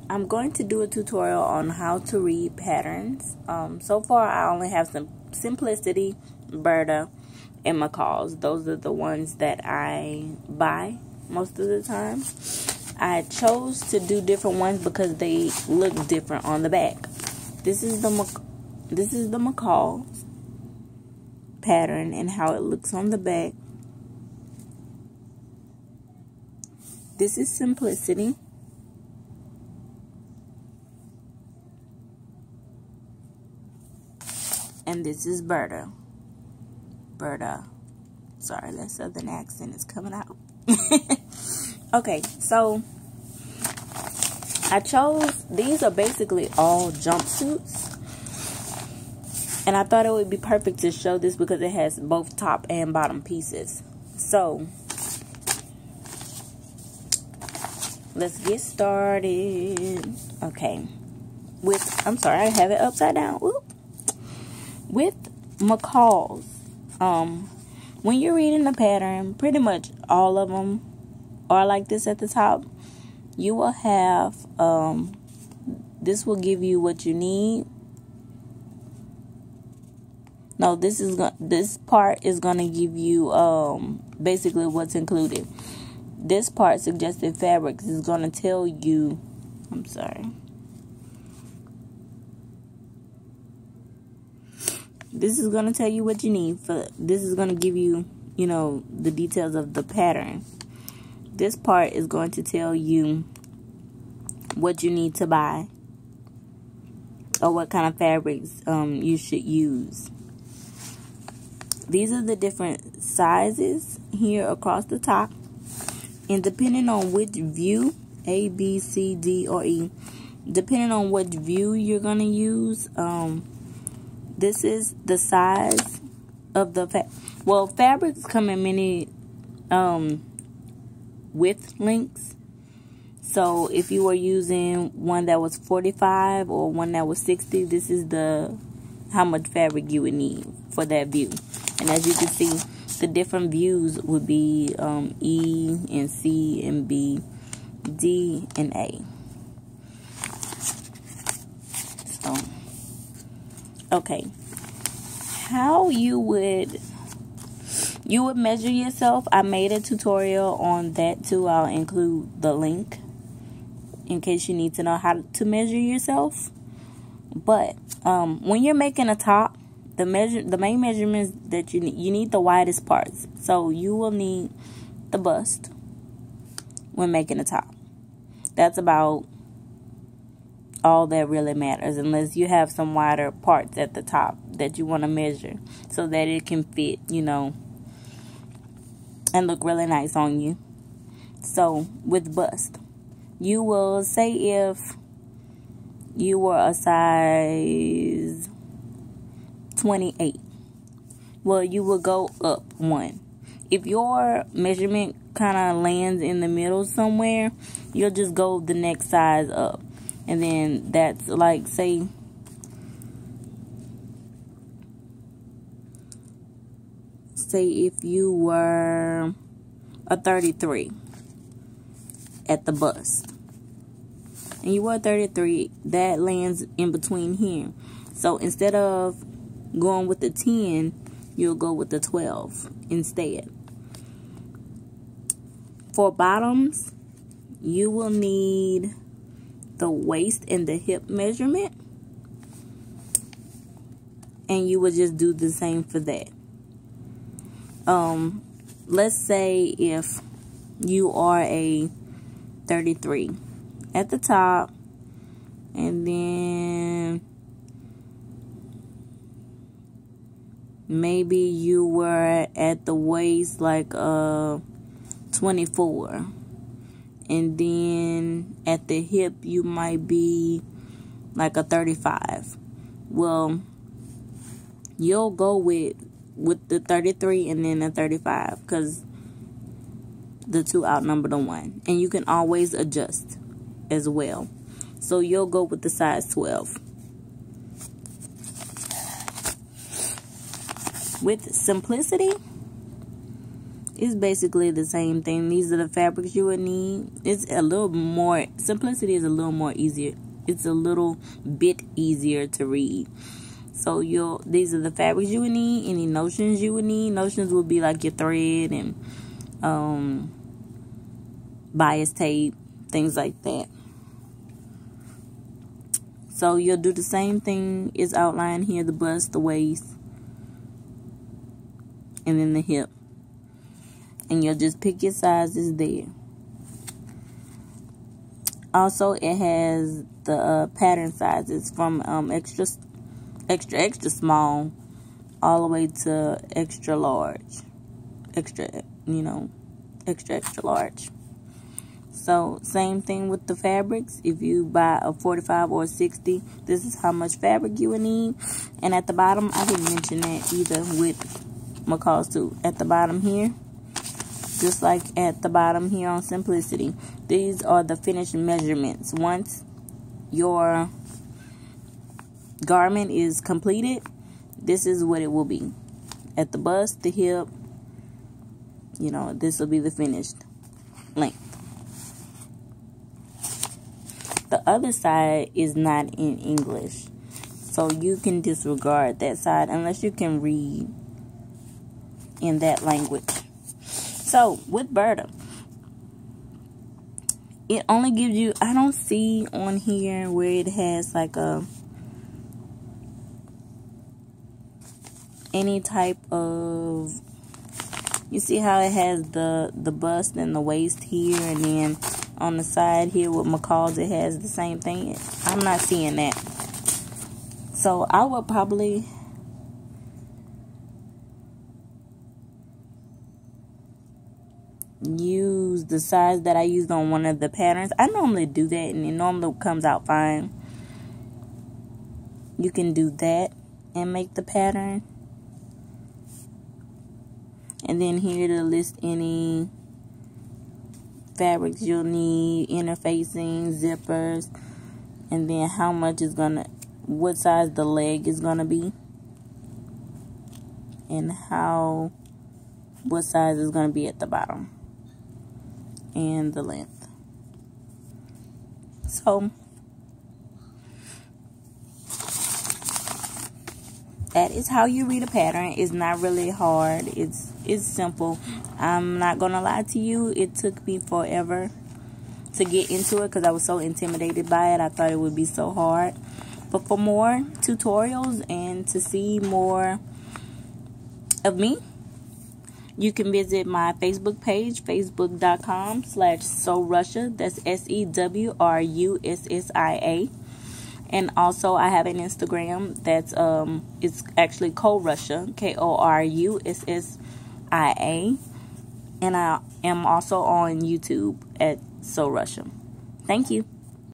I'm going to do a tutorial on how to read patterns. So far I only have some Simplicity, Berta, and McCall's. Those are the ones that I buy most of the time. I chose to do different ones because they look different on the back. This is the McCall's pattern and how it looks on the back. This is Simplicity. And this is Berta. Sorry, that southern accent is coming out. Okay, so I chose, these are basically all jumpsuits. And I thought it would be perfect to show this because it has both top and bottom pieces. So, let's get started. Okay. I'm sorry, I have it upside down. Whoop. With McCall's, when you're reading the pattern, pretty much all of them are like this at the top. You will have, this will give you what you need. No, this part is going to give you, basically what's included. This part, suggested fabrics, is going to tell you, I'm sorry. This is going to tell you what you need. This is going to give you, the details of the pattern. This part is going to tell you what you need to buy or what kind of fabrics you should use. These are the different sizes here across the top. And depending on which view, A, B, C, D, or E, depending on which view you're going to use, this is the size of the fabrics come in many width lengths. So if you were using one that was 45 or one that was 60, this is how much fabric you would need for that view. And as you can see, the different views would be E and C and B, D and A. So, okay. How you would measure yourself, I made a tutorial on that too. I'll include the link in case you need to know how to measure yourself. But when you're making a top, the main measurements that you need the widest parts. So you will need the bust when making a top. That's about all that really matters, unless you have some wider parts at the top that you want to measure so that it can fit, and look really nice on you. So with bust, you will say if you were a size 28, well, you will go up one. If your measurement kind of lands in the middle somewhere, you'll just go the next size up. And then that's like, say if you were a 33 at the bust, and you were 33, that lands in between here. So instead of going with the 10, you'll go with the 12 instead. For bottoms, you will need the waist and the hip measurement, and you would just do the same for that. Let's say if you are a 33 at the top, and then maybe you were at the waist like 24. And then at the hip, you might be like a 35. Well, you'll go with the 33 and then the 35 because the two outnumber the one. And you can always adjust as well. So you'll go with the size 12. With Simplicity, it's basically the same thing. These are the fabrics you would need. It's a little more, simplicity is a little more easier. It's a little bit easier to read. So these are the fabrics you would need. Any notions you would need. Notions would be like your thread and bias tape, things like that. So you'll do the same thing is outlined here: the bust, the waist, and then the hip. And you'll just pick your sizes there. Also, it has the pattern sizes from extra small all the way to extra large. Extra large. So, same thing with the fabrics. If you buy a 45 or a 60, this is how much fabric you would need. And at the bottom, I didn't mention that either with McCall's too. At the bottom here, just like at the bottom here on Simplicity, these are the finished measurements. Once your garment is completed, this is what it will be. At the bust, the hip, this will be the finished length. The other side is not in English, so you can disregard that side unless you can read in that language. So, with Berta, it only gives you, I don't see on here where it has like any type of, you see how it has the bust and the waist here, and then on the side here with McCall's it has the same thing. I'm not seeing that. So I would probably use the size that I used on one of the patterns. I normally do that and it normally comes out fine. You can do that and make the pattern. And then here to list any fabrics you'll need, interfacing, zippers, and then how much is what size the leg is gonna be, and what size is gonna be at the bottom, and the length. So that is how you read a pattern. It's not really hard. It's simple. I'm not gonna lie to you. It took me forever to get into it because I was so intimidated by it. I thought it would be so hard. But for more tutorials and to see more of me, you can visit my Facebook page, facebook.com/SewRussia. That's SEWRUSSIA. And also I have an Instagram that's it's actually KoRussia, KoRUSSIA. And I am also on YouTube at SewRussia. Thank you.